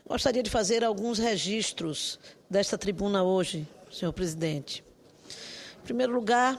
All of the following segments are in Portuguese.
Gostaria de fazer alguns registros desta tribuna hoje, senhor presidente. Em primeiro lugar,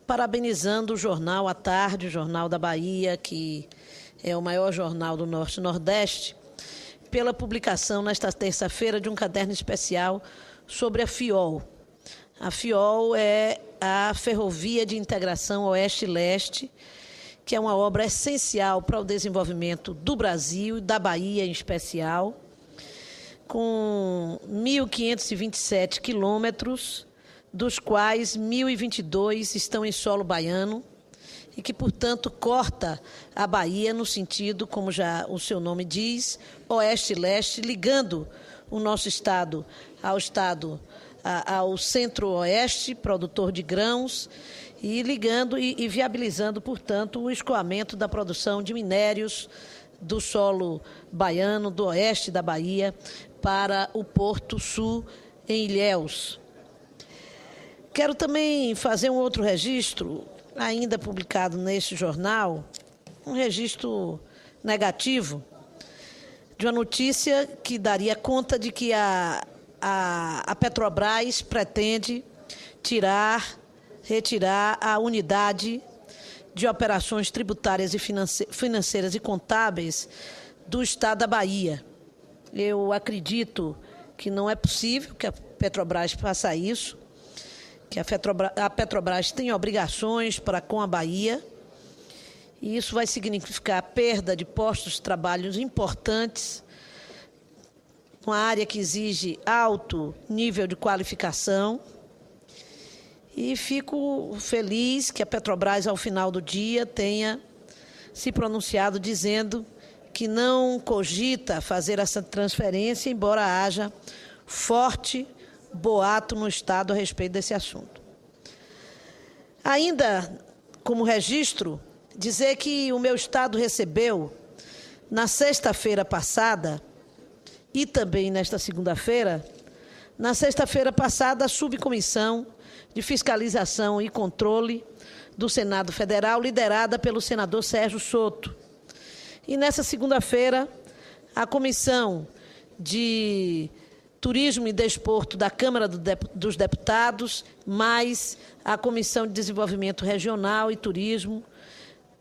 parabenizando o jornal à tarde, o Jornal da Bahia, que é o maior jornal do Norte e Nordeste, pela publicação nesta terça-feira de um caderno especial sobre a FIOL. A FIOL é a Ferrovia de Integração Oeste-Leste, que é uma obra essencial para o desenvolvimento do Brasil e da Bahia em especial, com 1.527 quilômetros, dos quais 1.022 estão em solo baiano, e que, portanto, corta a Bahia no sentido, como já o seu nome diz, oeste-leste, ligando o nosso estado ao centro-oeste, produtor de grãos, e ligando e viabilizando, portanto, o escoamento da produção de minérios do solo baiano, do oeste da Bahia, para o Porto Sul, em Ilhéus. Quero também fazer um outro registro, ainda publicado neste jornal, um registro negativo, de uma notícia que daria conta de que a Petrobras pretende retirar a unidade de operações tributárias e financeiras e contábeis do Estado da Bahia. Eu acredito que não é possível que a Petrobras faça isso, que a Petrobras tem obrigações para com a Bahia, e isso vai significar a perda de postos de trabalho importantes, uma área que exige alto nível de qualificação, e fico feliz que a Petrobras, ao final do dia, tenha se pronunciado dizendo que não cogita fazer essa transferência, embora haja forte boato no Estado a respeito desse assunto. Ainda, como registro, dizer que o meu Estado recebeu, na sexta-feira passada, e também nesta segunda-feira, na sexta-feira passada, a Subcomissão de Fiscalização e Controle do Senado Federal, liderada pelo senador Sérgio Soto. E nessa segunda-feira, a Comissão de Turismo e Desporto da Câmara dos Deputados, mais a Comissão de Desenvolvimento Regional e Turismo,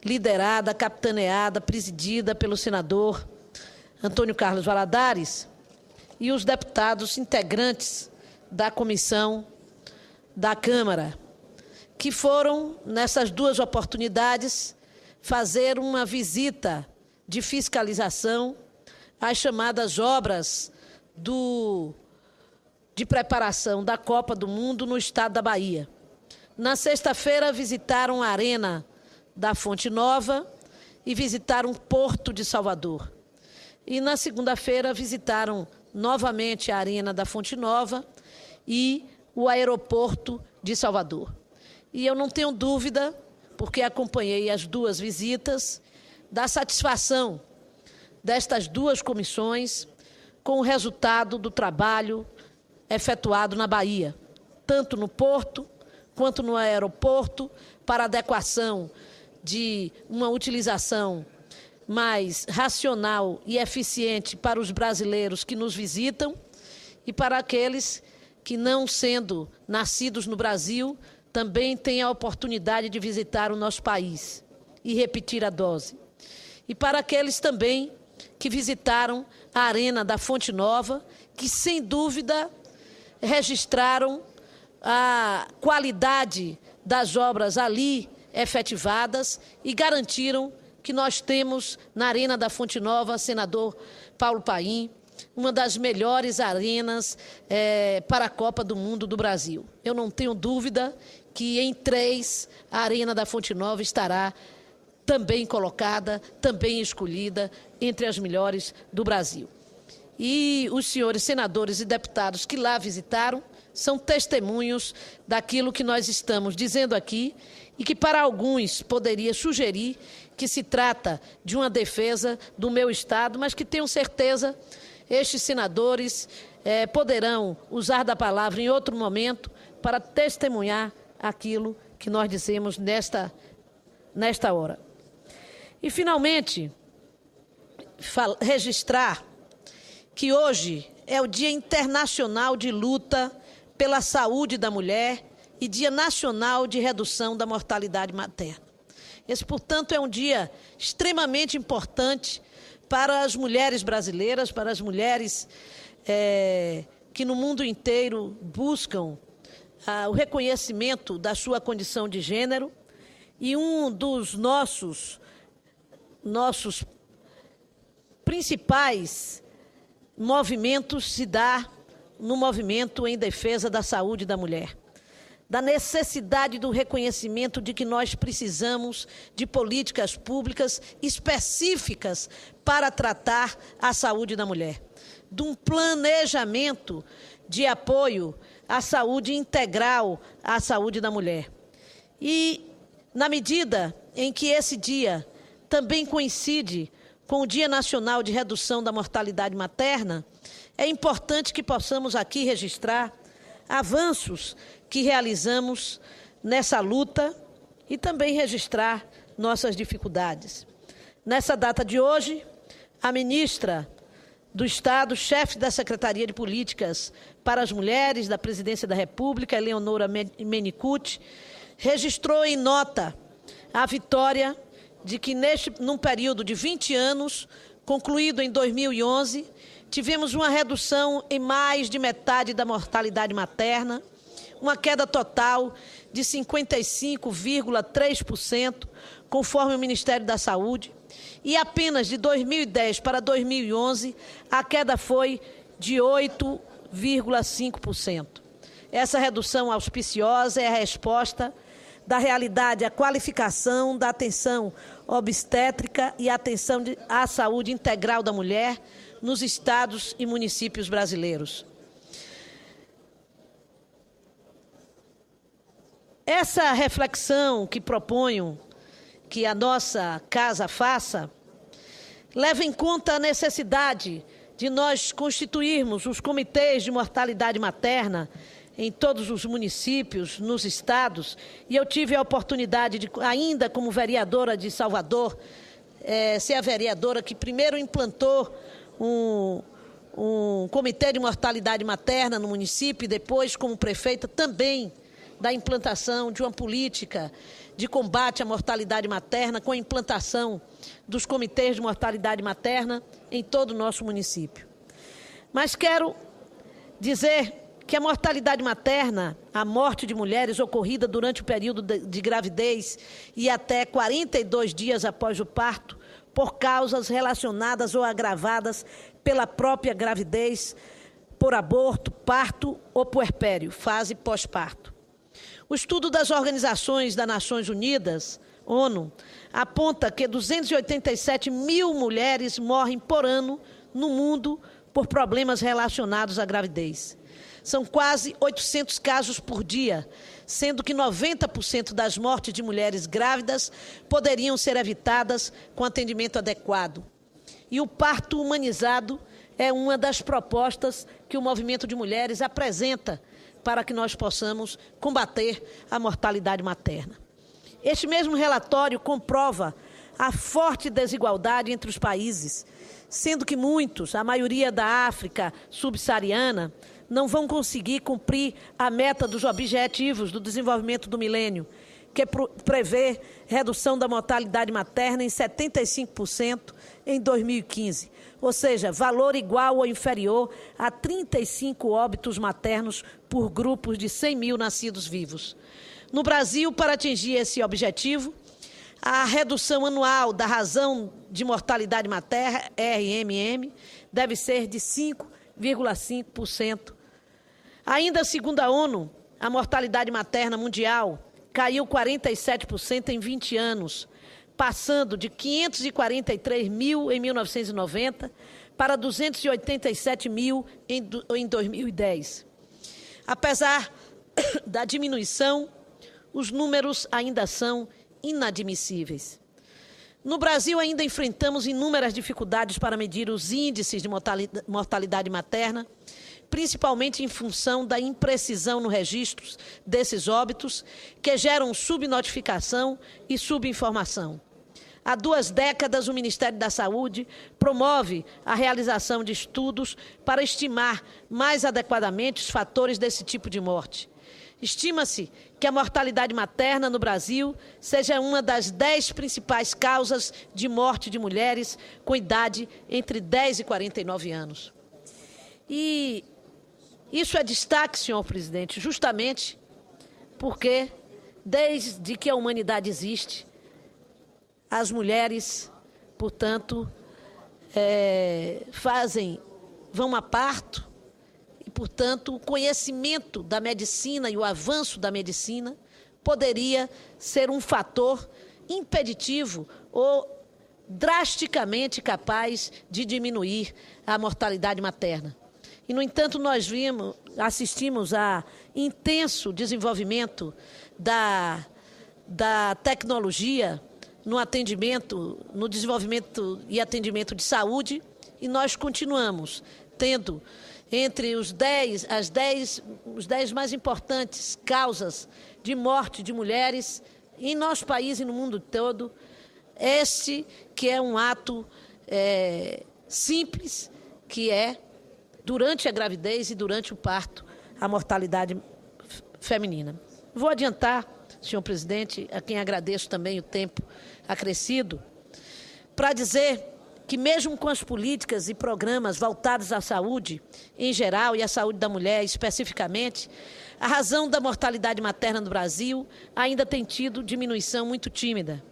liderada, capitaneada, presidida pelo senador Antônio Carlos Valadares, e os deputados integrantes da Comissão da Câmara, que foram, nessas duas oportunidades, fazer uma visita de fiscalização às chamadas obras de preparação da Copa do Mundo no estado da Bahia. Na sexta-feira, visitaram a Arena da Fonte Nova e visitaram o Porto de Salvador. E na segunda-feira, visitaram novamente a Arena da Fonte Nova e o aeroporto de Salvador. E eu não tenho dúvida, porque acompanhei as duas visitas, da satisfação destas duas comissões com o resultado do trabalho efetuado na Bahia, tanto no porto quanto no aeroporto, para adequação de uma utilização mais racional e eficiente para os brasileiros que nos visitam e para aqueles que, não sendo nascidos no Brasil, também têm a oportunidade de visitar o nosso país e repetir a dose. E para aqueles também que visitaram a Arena da Fonte Nova, que, sem dúvida, registraram a qualidade das obras ali efetivadas e garantiram que nós temos na Arena da Fonte Nova, senador Paulo Paim, uma das melhores arenas para a Copa do Mundo do Brasil. Eu não tenho dúvida que em 3 a Arena da Fonte Nova estará também colocada, também escolhida entre as melhores do Brasil. E os senhores senadores e deputados que lá visitaram são testemunhos daquilo que nós estamos dizendo aqui e que para alguns poderia sugerir que se trata de uma defesa do meu Estado, mas que tenho certeza estes senadores poderão usar da palavra em outro momento para testemunhar aquilo que nós dizemos nesta hora. E, finalmente, registrar que hoje é o Dia Internacional de Luta pela Saúde da Mulher e Dia Nacional de Redução da Mortalidade Materna. Esse, portanto, é um dia extremamente importante para as mulheres brasileiras, para as mulheres que no mundo inteiro buscam o reconhecimento da sua condição de gênero. E um dos nossos principais movimentos se dá no movimento em defesa da saúde da mulher, da necessidade do reconhecimento de que nós precisamos de políticas públicas específicas para tratar a saúde da mulher, de um planejamento de apoio à saúde integral à saúde da mulher. E, na medida em que esse dia também coincide com o Dia Nacional de Redução da Mortalidade Materna, é importante que possamos aqui registrar avanços que realizamos nessa luta e também registrar nossas dificuldades. Nessa data de hoje, a ministra do Estado, chefe da Secretaria de Políticas para as Mulheres da Presidência da República, Eleonora Mennicucci, registrou em nota a vitória de que, num período de 20 anos, concluído em 2011, tivemos uma redução em mais de metade da mortalidade materna, uma queda total de 55,3%, conforme o Ministério da Saúde, e apenas de 2010 para 2011, a queda foi de 8,5%. Essa redução auspiciosa é a resposta da realidade, a qualificação da atenção obstétrica e a atenção à saúde integral da mulher nos estados e municípios brasileiros. Essa reflexão que proponho que a nossa casa faça leva em conta a necessidade de nós constituirmos os comitês de mortalidade materna em todos os municípios, nos estados, e eu tive a oportunidade de, ainda como vereadora de Salvador, ser a vereadora que primeiro implantou um comitê de mortalidade materna no município, e depois, como prefeita, também da implantação de uma política de combate à mortalidade materna, com a implantação dos comitês de mortalidade materna em todo o nosso município. Mas quero dizer que a mortalidade materna, a morte de mulheres ocorrida durante o período de gravidez e até 42 dias após o parto, por causas relacionadas ou agravadas pela própria gravidez, por aborto, parto ou puerpério, fase pós-parto. O estudo das Organizações das Nações Unidas, ONU, aponta que 287 mil mulheres morrem por ano no mundo por problemas relacionados à gravidez. São quase 800 casos por dia, sendo que 90% das mortes de mulheres grávidas poderiam ser evitadas com atendimento adequado. E o parto humanizado é uma das propostas que o Movimento de Mulheres apresenta para que nós possamos combater a mortalidade materna. Este mesmo relatório comprova a forte desigualdade entre os países, sendo que muitos, a maioria da África subsaariana, não vão conseguir cumprir a meta dos Objetivos do Desenvolvimento do Milênio, que prevê redução da mortalidade materna em 75% em 2015, ou seja, valor igual ou inferior a 35 óbitos maternos por grupos de 100 mil nascidos vivos. No Brasil, para atingir esse objetivo, a redução anual da razão de mortalidade materna, RMM, deve ser de 5,5%. Ainda segundo a ONU, a mortalidade materna mundial caiu 47% em 20 anos, passando de 543 mil em 1990 para 287 mil em 2010. Apesar da diminuição, os números ainda são inadmissíveis. No Brasil, ainda enfrentamos inúmeras dificuldades para medir os índices de mortalidade materna, principalmente em função da imprecisão no registro desses óbitos, que geram subnotificação e subinformação. Há 2 décadas, o Ministério da Saúde promove a realização de estudos para estimar mais adequadamente os fatores desse tipo de morte. Estima-se que a mortalidade materna no Brasil seja uma das 10 principais causas de morte de mulheres com idade entre 10 e 49 anos. E isso é destaque, senhor presidente, justamente porque, desde que a humanidade existe, as mulheres, portanto, vão a parto e, portanto, o conhecimento da medicina e o avanço da medicina poderia ser um fator impeditivo ou drasticamente capaz de diminuir a mortalidade materna. E, no entanto, nós assistimos a intenso desenvolvimento da tecnologia no desenvolvimento e atendimento de saúde, e nós continuamos tendo entre os 10 mais importantes causas de morte de mulheres em nosso país e no mundo todo, este que é um ato simples, que é, durante a gravidez e durante o parto, a mortalidade feminina. Vou adiantar, senhor presidente, a quem agradeço também o tempo acrescido, para dizer que mesmo com as políticas e programas voltados à saúde em geral e à saúde da mulher especificamente, a razão da mortalidade materna no Brasil ainda tem tido diminuição muito tímida.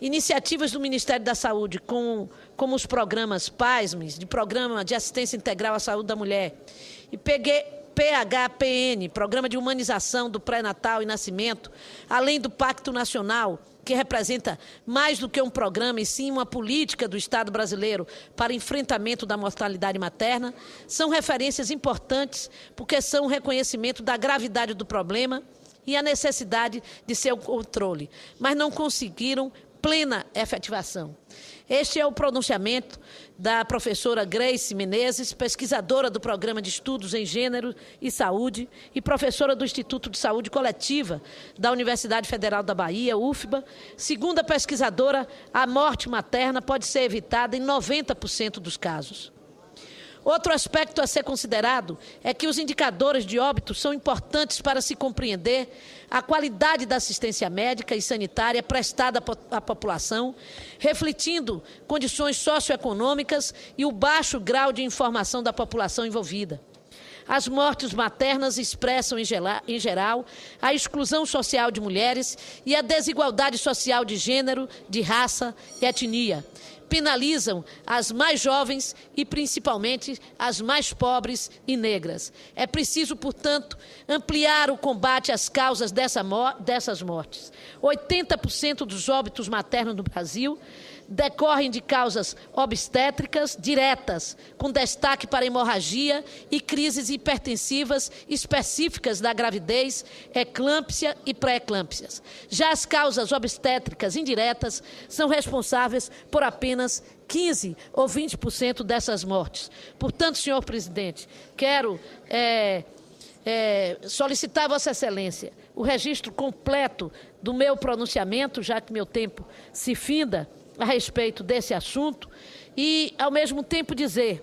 Iniciativas do Ministério da Saúde, como os programas PASMES, de Programa de Assistência Integral à Saúde da Mulher, e PHPN, Programa de Humanização do Pré-Natal e Nascimento, além do Pacto Nacional, que representa mais do que um programa, e sim uma política do Estado brasileiro para enfrentamento da mortalidade materna, são referências importantes porque são um reconhecimento da gravidade do problema e a necessidade de seu controle, mas não conseguiram plena efetivação. Este é o pronunciamento da professora Grace Menezes, pesquisadora do Programa de Estudos em Gênero e Saúde e professora do Instituto de Saúde Coletiva da Universidade Federal da Bahia, UFBA. Segundo a pesquisadora, a morte materna pode ser evitada em 90% dos casos. Outro aspecto a ser considerado é que os indicadores de óbito são importantes para se compreender a qualidade da assistência médica e sanitária prestada à população, refletindo condições socioeconômicas e o baixo grau de informação da população envolvida. As mortes maternas expressam, em geral, a exclusão social de mulheres e a desigualdade social de gênero, de raça e etnia. Penalizam as mais jovens e, principalmente, as mais pobres e negras. É preciso, portanto, ampliar o combate às causas dessas mortes. 80% dos óbitos maternos no Brasil decorrem de causas obstétricas diretas, com destaque para hemorragia e crises hipertensivas específicas da gravidez, eclâmpsia e pré-eclâmpsias. Já as causas obstétricas indiretas são responsáveis por apenas 15% ou 20% dessas mortes. Portanto, senhor presidente, quero solicitar a Vossa Excelência o registro completo do meu pronunciamento, já que meu tempo se finda, a respeito desse assunto e, ao mesmo tempo, dizer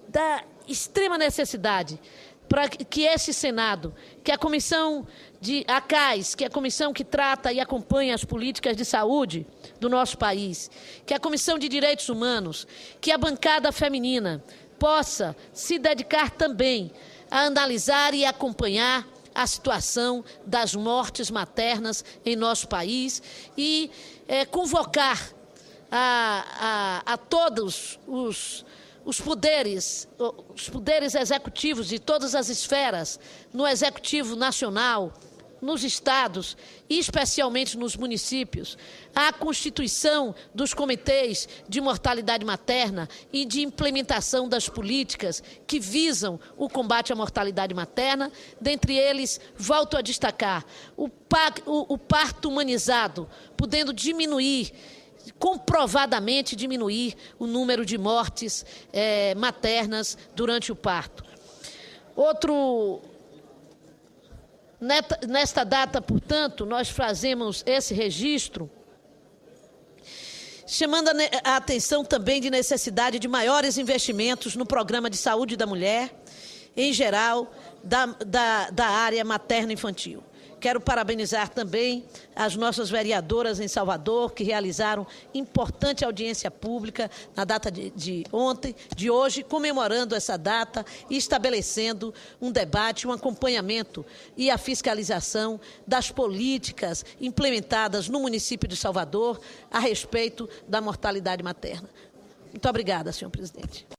da extrema necessidade para que esse Senado, que a Comissão de ACAIS, que é a comissão que trata e acompanha as políticas de saúde do nosso país, que a Comissão de Direitos Humanos, que a bancada feminina possa se dedicar também a analisar e acompanhar a situação das mortes maternas em nosso país e convocar a todos os poderes executivos de todas as esferas, no Executivo Nacional, nos estados e especialmente nos municípios, a constituição dos comitês de mortalidade materna e de implementação das políticas que visam o combate à mortalidade materna. Dentre eles, volto a destacar o parto humanizado, podendo comprovadamente diminuir o número de mortes maternas durante o parto. Nesta data, portanto, nós fazemos esse registro chamando a atenção também de necessidade de maiores investimentos no programa de saúde da mulher, em geral, da área materno-infantil. Quero parabenizar também as nossas vereadoras em Salvador, que realizaram importante audiência pública na data de hoje, comemorando essa data e estabelecendo um debate, um acompanhamento e a fiscalização das políticas implementadas no município de Salvador a respeito da mortalidade materna. Muito obrigada, senhor presidente.